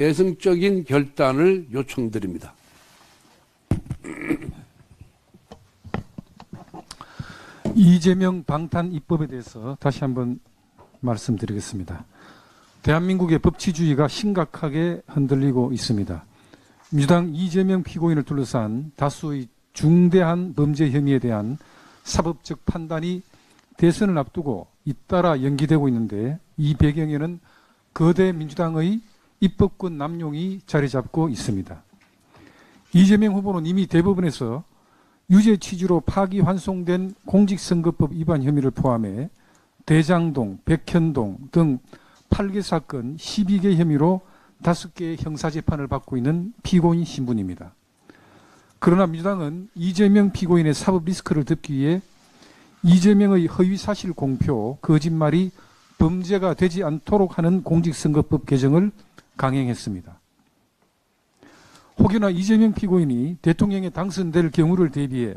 대승적인 결단을 요청드립니다. 이재명 방탄 입법에 대해서 다시 한번 말씀드리겠습니다. 대한민국의 법치주의가 심각하게 흔들리고 있습니다. 민주당 이재명 피고인을 둘러싼 다수의 중대한 범죄 혐의에 대한 사법적 판단이 대선을 앞두고 잇따라 연기되고 있는데, 이 배경에는 거대 민주당의 입법권 남용이 자리 잡고 있습니다. 이재명 후보는 이미 대법원에서 유죄 취지로 파기환송된 공직선거법 위반 혐의를 포함해 대장동, 백현동 등 8개 사건 12개 혐의로 5개의 형사재판을 받고 있는 피고인 신분입니다. 그러나 민주당은 이재명 피고인의 사법 리스크를 덮기 위해 이재명의 허위사실 공표, 거짓말이 범죄가 되지 않도록 하는 공직선거법 개정을 강행했습니다. 혹여나 이재명 피고인이 대통령에 당선될 경우를 대비해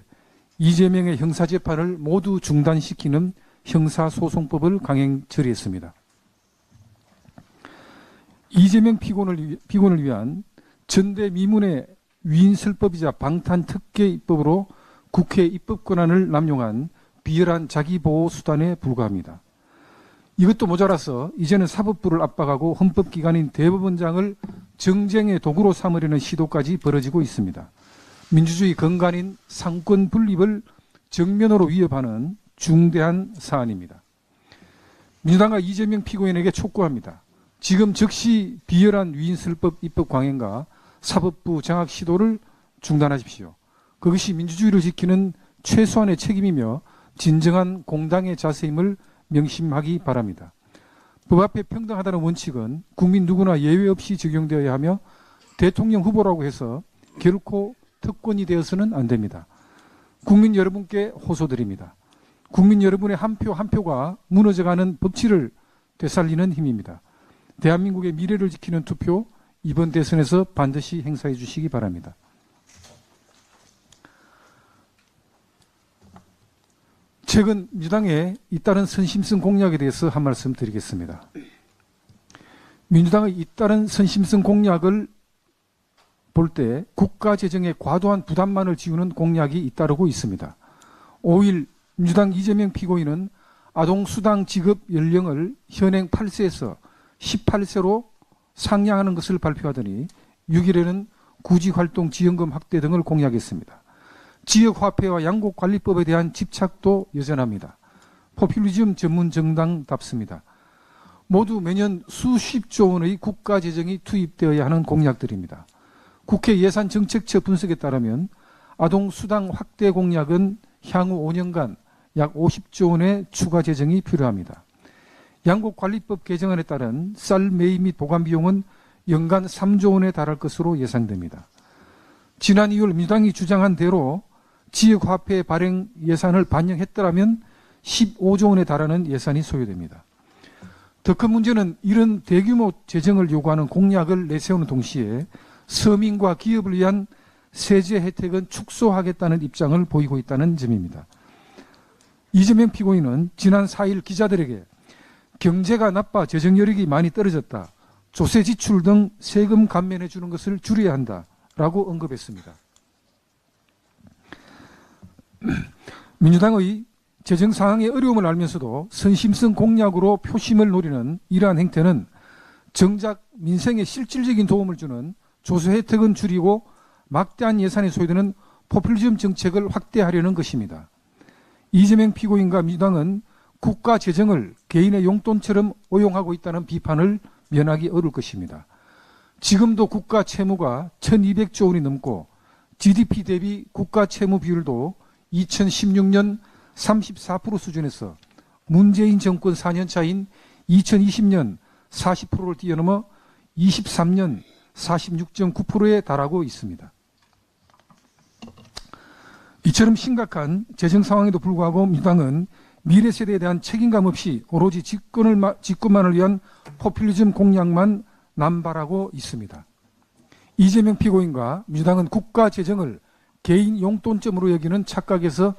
이재명의 형사재판을 모두 중단시키는 형사소송법을 강행 처리했습니다. 이재명 피고인을 위한 전대미문의 위인설법이자 방탄특혜 입법으로 국회 입법 권한을 남용한 비열한 자기보호수단에 불과합니다. 이것도 모자라서 이제는 사법부를 압박하고 헌법기관인 대법원장을 정쟁의 도구로 삼으려는 시도까지 벌어지고 있습니다. 민주주의 근간인 상권 분립을 정면으로 위협하는 중대한 사안입니다. 민주당과 이재명 피고인에게 촉구합니다. 지금 즉시 비열한 위인설법 입법 강행과 사법부 장악 시도를 중단하십시오. 그것이 민주주의를 지키는 최소한의 책임이며 진정한 공당의 자세임을 명심하기 바랍니다. 법 앞에 평등하다는 원칙은 국민 누구나 예외 없이 적용되어야 하며 대통령 후보라고 해서 결코 특권이 되어서는 안 됩니다. 국민 여러분께 호소드립니다. 국민 여러분의 한 표 한 표가 무너져가는 법치를 되살리는 힘입니다. 대한민국의 미래를 지키는 투표, 이번 대선에서 반드시 행사해 주시기 바랍니다. 최근 민주당의 잇따른 선심성 공약에 대해서 한 말씀 드리겠습니다. 민주당의 잇따른 선심성 공약을 볼 때 국가 재정에 과도한 부담만을 지우는 공약이 잇따르고 있습니다. 5일 민주당 이재명 피고인은 아동수당 지급 연령을 현행 8세에서 18세로 상향하는 것을 발표하더니 6일에는 구직활동 지원금 확대 등을 공약했습니다. 지역화폐와 양곡관리법에 대한 집착도 여전합니다. 포퓰리즘 전문 정당답습니다. 모두 매년 수십조 원의 국가 재정이 투입되어야 하는 공약들입니다. 국회 예산정책처 분석에 따르면 아동수당 확대 공약은 향후 5년간 약 50조 원의 추가 재정이 필요합니다. 양곡관리법 개정안에 따른 쌀 매입 및 보관 비용은 연간 3조 원에 달할 것으로 예상됩니다. 지난 2월 민주당이 주장한 대로 지역화폐 발행 예산을 반영했더라면 15조 원에 달하는 예산이 소요됩니다. 더 큰 문제는 이런 대규모 재정을 요구하는 공약을 내세우는 동시에 서민과 기업을 위한 세제 혜택은 축소하겠다는 입장을 보이고 있다는 점입니다. 이재명 피고인은 지난 4일 기자들에게 경제가 나빠 재정 여력이 많이 떨어졌다, 조세 지출 등 세금 감면해 주는 것을 줄여야 한다라고 언급했습니다. 민주당의 재정 상황의 어려움을 알면서도 선심성 공약으로 표심을 노리는 이러한 행태는 정작 민생에 실질적인 도움을 주는 조세 혜택은 줄이고 막대한 예산이 소요되는 포퓰리즘 정책을 확대하려는 것입니다. 이재명 피고인과 민주당은 국가 재정을 개인의 용돈처럼 오용하고 있다는 비판을 면하기 어려울 것입니다. 지금도 국가 채무가 1200조 원이 넘고 GDP 대비 국가 채무 비율도 2016년 34% 수준에서 문재인 정권 4년 차인 2020년 40%를 뛰어넘어 23년 46.9%에 달하고 있습니다. 이처럼 심각한 재정 상황에도 불구하고 민주당은 미래 세대에 대한 책임감 없이 오로지 집권만을 위한 포퓰리즘 공약만 남발하고 있습니다. 이재명 피고인과 민주당은 국가 재정을 개인 용돈점으로 여기는 착각에서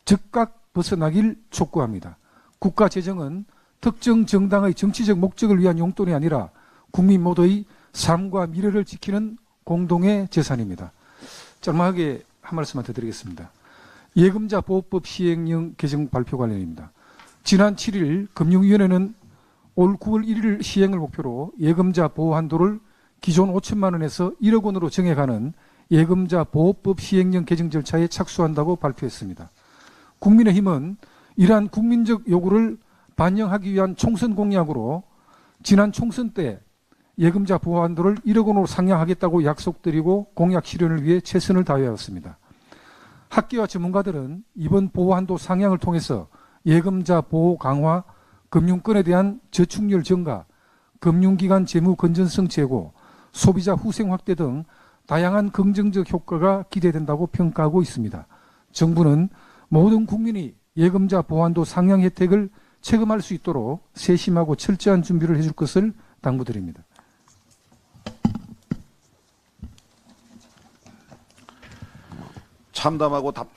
즉각 벗어나길 촉구합니다. 국가 재정은 특정 정당의 정치적 목적을 위한 용돈이 아니라 국민 모두의 삶과 미래를 지키는 공동의 재산입니다. 짤막하게 한 말씀만 더 드리겠습니다. 예금자 보호법 시행령 개정 발표 관련입니다. 지난 7일 금융위원회는 올 9월 1일 시행을 목표로 예금자 보호 한도를 기존 5천만 원에서 1억 원으로 정해가는 예금자 보호법 시행령 개정 절차에 착수한다고 발표했습니다. 국민의힘은 이러한 국민적 요구를 반영하기 위한 총선 공약으로 지난 총선 때 예금자 보호 한도를 1억 원으로 상향하겠다고 약속드리고 공약 실현을 위해 최선을 다해왔습니다. 학계와 전문가들은 이번 보호 한도 상향을 통해서 예금자 보호 강화, 금융권에 대한 저축률 증가, 금융기관 재무 건전성 제고, 소비자 후생 확대 등 다양한 긍정적 효과가 기대된다고 평가하고 있습니다. 정부는 모든 국민이 예금자 보호 한도 상향 혜택을 체감할 수 있도록 세심하고 철저한 준비를 해줄 것을 당부드립니다. 참담하고 답